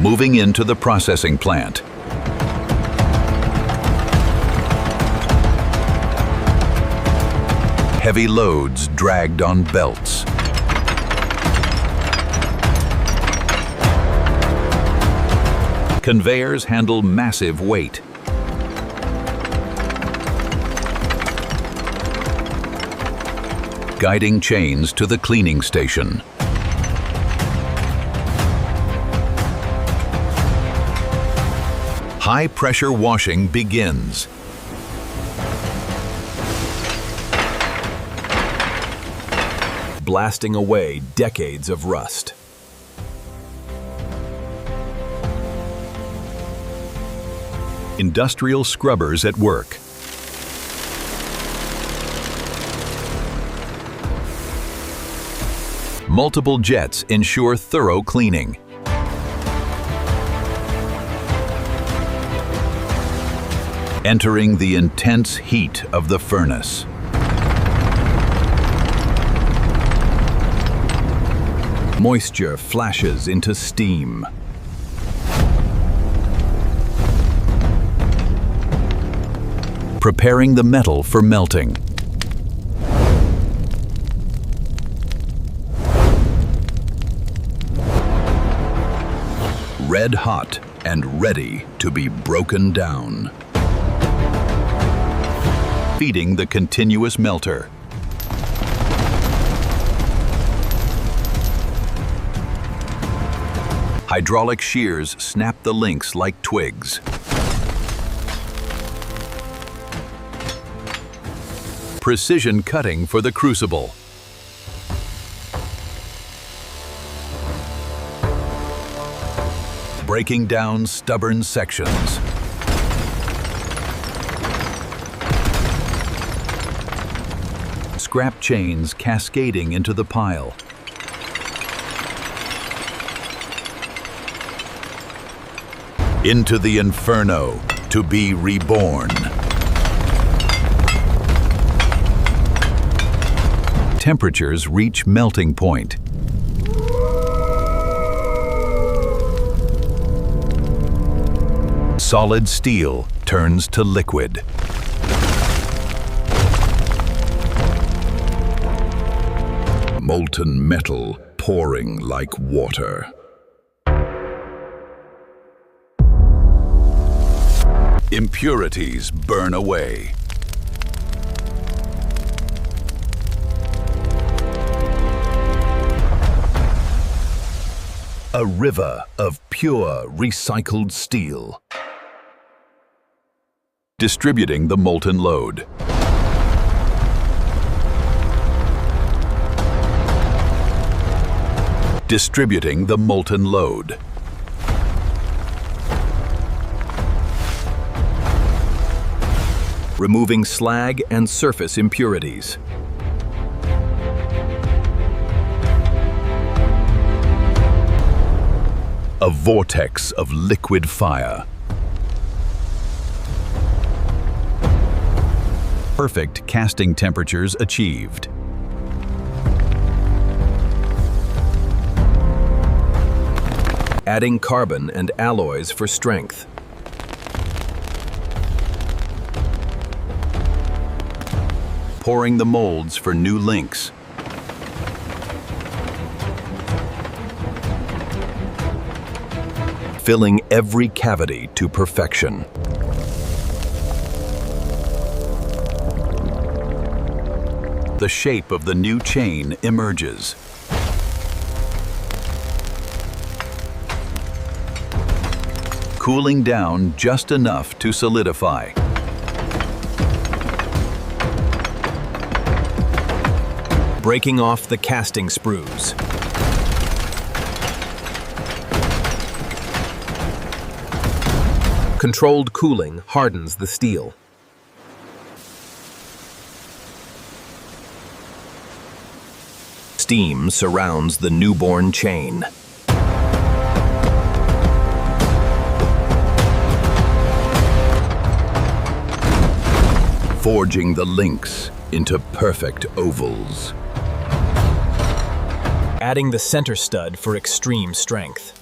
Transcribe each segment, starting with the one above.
Moving into the processing plant. Heavy loads dragged on belts. Conveyors handle massive weight. Guiding chains to the cleaning station. High-pressure washing begins. Blasting away decades of rust. Industrial scrubbers at work. Multiple jets ensure thorough cleaning. Entering the intense heat of the furnace. Moisture flashes into steam. Preparing the metal for melting. Red hot and ready to be broken down. Feeding the continuous melter. Hydraulic shears snap the links like twigs. Precision cutting for the crucible. Breaking down stubborn sections. Scrap chains cascading into the pile. Into the inferno to be reborn. Temperatures reach melting point. Solid steel turns to liquid. Molten metal pouring like water. Impurities burn away. A river of pure recycled steel. Distributing the molten load. Distributing the molten load. Removing slag and surface impurities. A vortex of liquid fire. Perfect casting temperatures achieved. Adding carbon and alloys for strength. Pouring the molds for new links. Filling every cavity to perfection. The shape of the new chain emerges. Cooling down just enough to solidify. Breaking off the casting sprues. Controlled cooling hardens the steel. Steam surrounds the newborn chain. Forging the links into perfect ovals. Adding the center stud for extreme strength.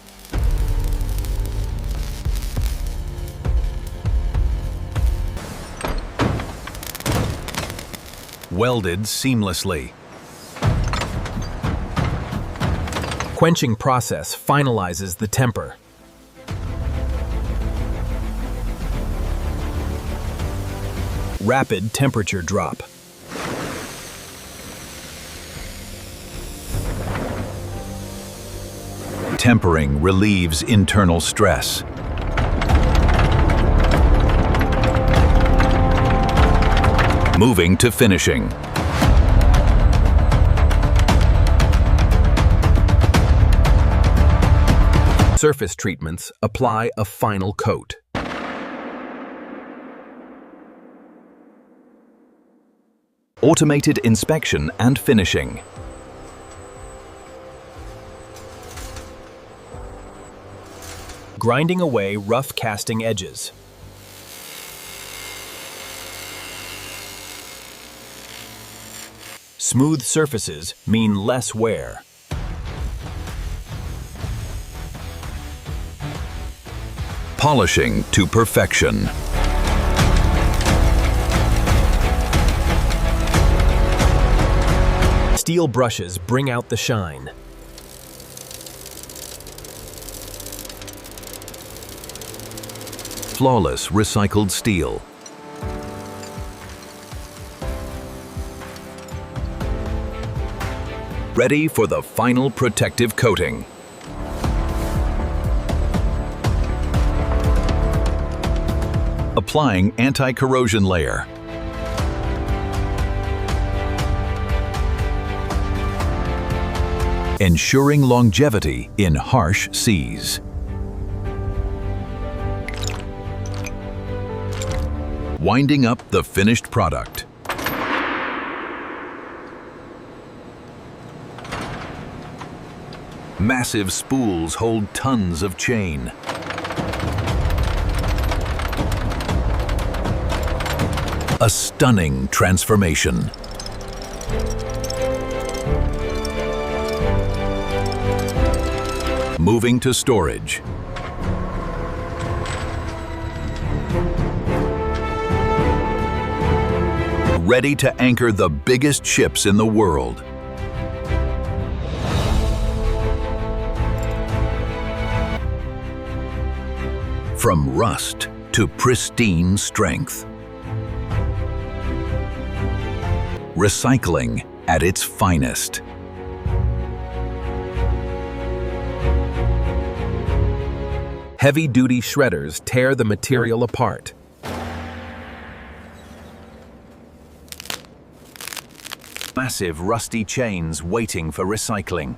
welded seamlessly. Quenching process finalizes the temper. Rapid temperature drop. Tempering relieves internal stress. Moving to finishing. Surface treatments apply a final coat. Automated inspection and finishing. Grinding away rough casting edges. Smooth surfaces mean less wear. Polishing to perfection. Steel brushes bring out the shine. Flawless recycled steel. Ready for the final protective coating. Applying anti-corrosion layer. Ensuring longevity in harsh seas. Winding up the finished product. Massive spools hold tons of chain. A stunning transformation. Moving to storage. Ready to anchor the biggest ships in the world. From rust to pristine strength. Recycling at its finest. Heavy-duty shredders tear the material apart. Massive rusty chains waiting for recycling.